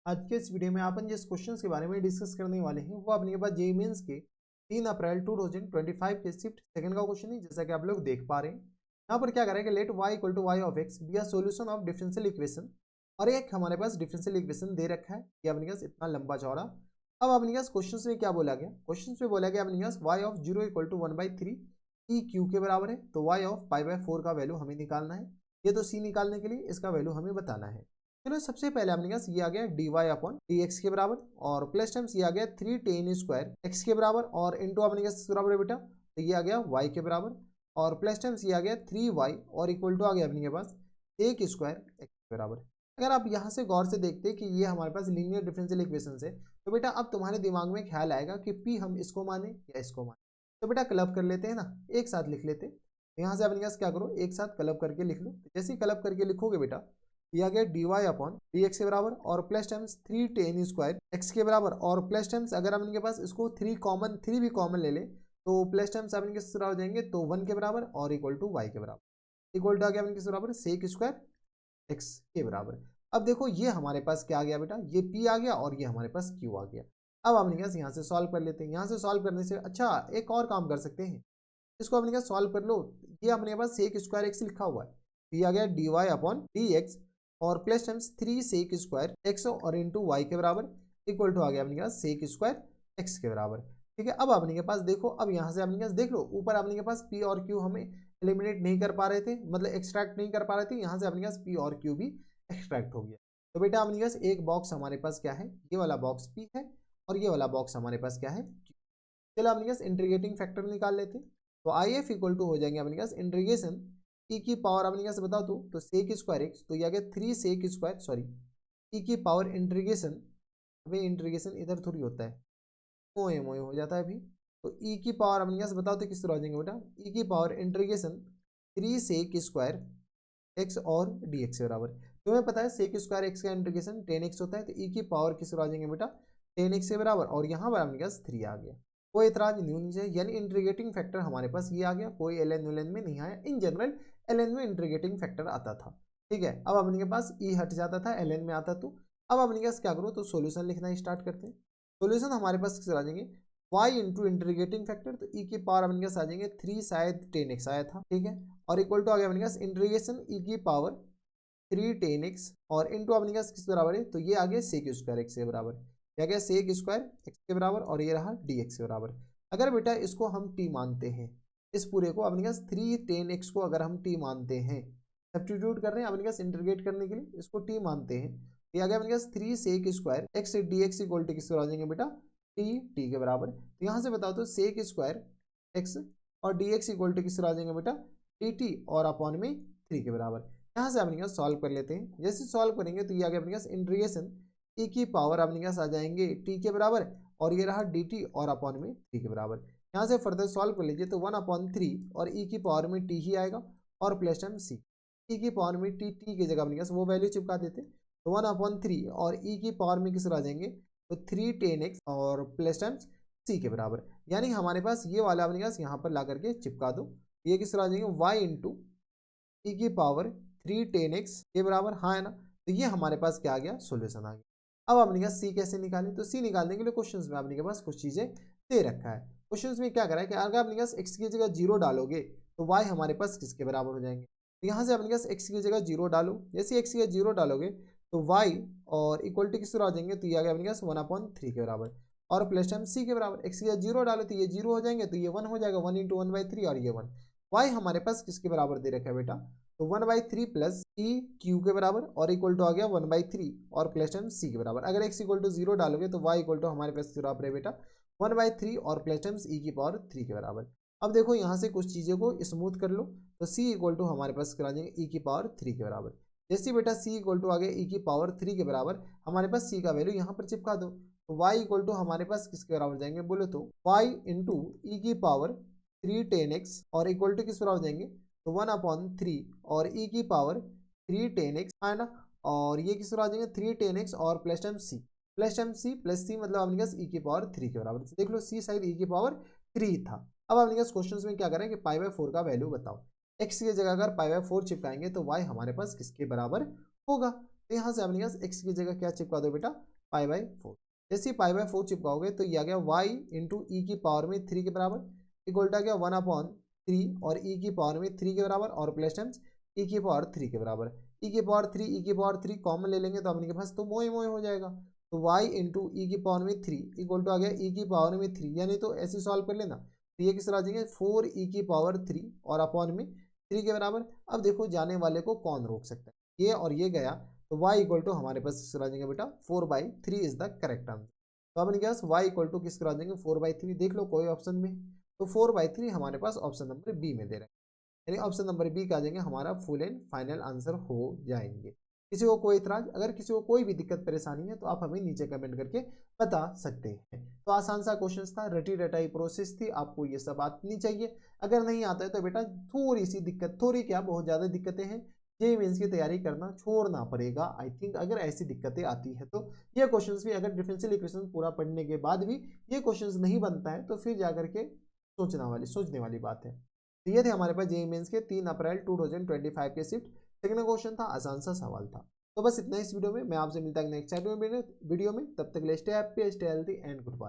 आज के इस वीडियो में अपन जिस क्वेश्चन के बारे में डिस्कस करने वाले हैं वो अपने पास जेईई मेंस के 3 अप्रैल 2025 के शिफ्ट सेकंड का क्वेश्चन है, जैसा कि आप लोग देख पा रहे हैं। यहाँ पर क्या करेंगे, let y equal to y of x be a solution of differential equation. और एक हमारे पास डिफरेंशियल इक्वेशन दे रखा है, ये अपने पास इतना लंबा चौड़ा। अब अपने पास क्वेश्चन में क्या बोला गया, क्वेश्चन में बोला गया अपने पास y of 0 equal to 1/3 E Q के बराबर है। तो y ऑफ π/4 का वैल्यू हमें निकालना है। ये तो c निकालने के लिए इसका वैल्यू हमें बताना है। चलो सबसे पहले अपने पास ये आ गया dy अपॉन डी एक्स के बराबर, और प्लस टाइम्स ये आ गया 3tan² एक्स के बराबर, और इंटू अपने पास बराबर है बेटा, तो ये आ गया y के बराबर, और प्लस टाइम्स ये आ गया 3y, और इक्वल टू आ गया अपने पास sec² एक्स के बराबर। अगर आप यहाँ से गौर से देखते हैं कि ये हमारे पास लीनियर डिफरेंशियल इक्वेशन है, तो बेटा अब तुम्हारे दिमाग में ख्याल आएगा कि p हम इसको माने या इसको माने। तो बेटा क्लब कर लेते हैं ना, एक साथ लिख लेते हैं। यहाँ से अपने पास क्या करो, एक साथ क्लब करके लिख लो। जैसे ही क्लब करके लिखोगे बेटा, ये आ गया D Y upon D X के बराबर, और प्लस टाइम्स 3tan² एक्स के बराबर, और प्लस टाइम्स अगर हम इनके पास इसको 3 भी कॉमन ले ले तो प्लस टाइम्स आप इनके हो जाएंगे तो 1 के बराबर, और इक्वल टू वाई के बराबर, इक्वल टू आ गया इनके बराबर sec² एक्स के बराबर। अब देखो ये हमारे पास क्या आ गया बेटा, ये p आ गया और ये हमारे पास q आ गया। अब हम यहाँ से सॉल्व कर लेते हैं। यहाँ से सॉल्व करने से अच्छा एक और काम कर सकते हैं, इसको अपने सॉल्व कर लो। ये अपने पास sec² एक्स लिखा हुआ है, ये आ गया D Y upon D X, और प्लस टाइम्स 3 sec² एक्स और इंटू वाई के बराबर, इक्वल टू आ गया अपने पास sec² एक्स के बराबर। ठीक है, अब अपने के पास देखो, अब यहाँ से अपने पास देख लो, ऊपर अपने के पास p और q हमें एलिमिनेट नहीं कर पा रहे थे, मतलब एक्सट्रैक्ट नहीं कर पा रहे थे। यहाँ से अपने पास p और q भी एक्सट्रैक्ट हो गया। तो बेटा अपने पास एक बॉक्स हमारे पास क्या है, ये वाला बॉक्स p है, और ये वाला बॉक्स हमारे पास क्या है, q। चलो अपने पास इंटीग्रेटिंग फैक्टर निकाल लेते हैं। तो आई एफ इक्वल टू हो जाएंगे अपने पास इंटीग्रेशन ई की पावर अपने पास बता दो तो sec² एक्स, तो ये आ गया 3 sec² सॉरी ई की पावर इंटीग्रेशन, अभी इंटीग्रेशन इधर थोड़ी होता है, मोए मोए हो जाता है अभी। तो ई की पावर अपने पास बताओ तो किस तरह हो जाएंगे बेटा, ई की पावर इंटीग्रेशन 3 sec² एक्स और डी एक्स के बराबर। तुम्हें पता है sec² एक्स का इंटीग्रेशन 10x होता है, तो ई की पावर किस तरह आ जाएंगे बेटा 10x के बराबर, और यहाँ पर अपने पास 3 आ गया। कोई इतराज नहीं होनी चाहिए, यानी इंटीग्रेटिंग फैक्टर हमारे पास ये आ गया, कोई एलएन यूएन में नहीं आया। इन जनरल एलएन में इंटीग्रेटिंग फैक्टर आता था। ठीक है, अब अपने के पास ई हट जाता था, एलएन में आता। तो अब अपने पास क्या करो, तो सोल्यूशन लिखना स्टार्ट करते हैं। सोल्यूशन हमारे पास किस आ जाएंगे, y इंटू इंटीग्रेटिंग फैक्टर, तो ई की पावर अपने पास आ जाएंगे 3, शायद 10x आया था। ठीक है, और इक्वल टू आ गया अपने पास इंटीग्रेशन ई की पावर 3 10x, और इंटू अपने पास किस बराबर है, तो ये आ गया sec² एक्स के बराबर, क्या गया sec² एक्स के बराबर, और ये रहा dx के बराबर। अगर बेटा इसको हम t मानते हैं, इस पूरे को अपने पास 3 10x को अगर हम t मानते हैं, सब्स्टिट्यूट कर रहे हैं अपने पास इंटीग्रेट करने के लिए, इसको t मानते हैं, ये आ गया अपने पास 3 sec² x dx equal to किस आ जाएंगे बेटा t के बराबर। तो यहाँ से बताओ तो sec² एक्स और dx इक्वल टू किस आ जाएंगे बेटा dt, और अपॉन में 3 के बराबर। यहाँ से अपने पास सॉल्व कर लेते हैं। जैसे सॉल्व करेंगे तो ये आ गया अपने पास इंटीग्रेशन ई की पावर अपने पास आ जाएंगे टी के बराबर, और ये रहा डी टी, और अपॉन में 3 के बराबर। यहाँ से फर्दर सॉल्व कर लीजिए तो 1/3 और ई की पावर में टी ही आएगा, और प्लस टाइम सी, ई की पावर में टी, टी की जगह अपने पास वो वैल्यू चिपका देते। तो 1/3 और ई की पावर में किस आ जाएंगे, तो 3 10x और प्लस टाइम सी के बराबर। यानी हमारे पास ये वाला अपने पास यहाँ पर ला करके चिपका दो, ये किस आ जाएंगे y इंटू ई की पावर 3 10x के बराबर, हाँ है ना। तो ये हमारे पास क्या आ गया, सोल्यूशन आ गया। अब अपने पास सी कैसे निकालें, तो सी निकालने के लिए क्वेश्चंस में अपने के पास कुछ चीजें दे रखा है। क्वेश्चंस में क्या करा है कि अगर अपने पास x की जगह 0 डालोगे तो y हमारे पास किसके बराबर हो जाएंगे। तो यहाँ से अपने पास x की जगह 0 डालो, जैसे x की जगह 0 डालोगे तो y और इक्वल टू किस तरह हो जाएंगे, तो ये आ गया अपने पास 1/3 के बराबर, और प्लस टाइम सी के बराबर। x की जगह 0 डालो तो ये 0 हो जाएंगे, तो ये 1 हो जाएगा, 1 इंटू 1/3, और ये 1। y हमारे पास किसके बराबर दे रखा है बेटा, तो 1/3 प्लस ई क्यू के बराबर, और इक्वल टू आ गया 1/3 और प्लस टाइम सी के बराबर। अगर x इक्वल टू 0 डालोगे तो y इक्वल टू हमारे पास बराबर है बेटा 1/3 और प्लस टाइम्स ई की पावर 3 के बराबर। अब देखो यहाँ से कुछ चीज़ों को स्मूथ कर लो, तो c इक्वल टू हमारे पास करा देंगे ई की पावर 3 के बराबर। जैसे बेटा c इक्वल टू आ गया ई की पावर 3 के बराबर, हमारे पास c का वैल्यू यहाँ पर चिपका दो, तो y इक्वल टू हमारे पास किसके बराबर जाएंगे, बोले तो y इंटू ई की पावर 3 10x, और इक्वल टू किस बराबर जाएंगे, तो 1/3 और e की पावर 3 10x है ना, और ये किस तरह आ जाएंगे 3 10x और प्लस टाइम सी, प्लस टाइम सी प्लस सी, मतलब अपने पास e की पावर 3 के बराबर। तो देख लो c शायद e की पावर 3 था। अब अपने पास क्वेश्चन में क्या करें कि π/4 का वैल्यू बताओ। x की जगह अगर π/4 चिपकाएंगे तो y हमारे पास किसके बराबर होगा, तो यहाँ से अपने पास x की जगह क्या चिपका दो बेटा पाई बाई 4। जैसे पाई बाई 4 चिपकाओगे तो ये आ गया y इंटू ई की पावर में 3 के बराबर इक्वल टू आ गया 1/3 और ई की पावर में 3 के बराबर और प्लस टाइम्स ई की पावर 3 के बराबर। ई की पावर 3 ई की पावर 3 कॉमन ले लेंगे तो अपने के पास तो मोए मोए हो जाएगा। तो y इंटू ई की पावर में 3 इक्वल टू आ गया ई की पावर में 3, यानी तो ऐसे सॉल्व कर लेना तो ये किस तरह आ जाएंगे 4 ई की पावर 3 और अपॉन में 3 के बराबर। अब देखो जाने वाले को कौन रोक सकता है, ये और ये गया तो y इक्वल टू हमारे पास किस तरह आ जाएंगे बेटा 4/3 इज द करेक्ट आंसर। तो अपने पास y इक्वल टू किस तरह आ जाएंगे 4/3, देख लो कोई ऑप्शन में तो 4/3 हमारे पास ऑप्शन नंबर बी में दे रहा है, यानी ऑप्शन नंबर बी का आ जाएंगे हमारा फुल एंड फाइनल आंसर हो जाएंगे। किसी को कोई इतराज, अगर किसी को कोई भी दिक्कत परेशानी है तो आप हमें नीचे कमेंट करके बता सकते हैं। तो आसान सा क्वेश्चन था, रटी रटाई प्रोसेस थी, आपको ये सब आनी चाहिए। अगर नहीं आता है तो बेटा थोड़ी सी दिक्कत, थोड़ी क्या बहुत ज़्यादा दिक्कतें हैं, जेईई मेंस की तैयारी करना छोड़ना पड़ेगा आई थिंक। अगर ऐसी दिक्कतें आती है तो ये क्वेश्चंस भी, अगर डिफरेंशियल इक्वेशन पूरा पढ़ने के बाद भी ये क्वेश्चंस नहीं बनता है तो फिर जाकर के सोचने वाली बात है। तो ये थे हमारे पास जेईई मेंस के 3 अप्रैल 2025 के शिफ्ट सेकंड क्वेश्चन था, आसान सा सवाल था। तो बस इतना इस वीडियो में, मैं आपसे मिलता है नेक्स्ट वीडियो में, तब तक के लिए stay happy, stay healthy and good bye.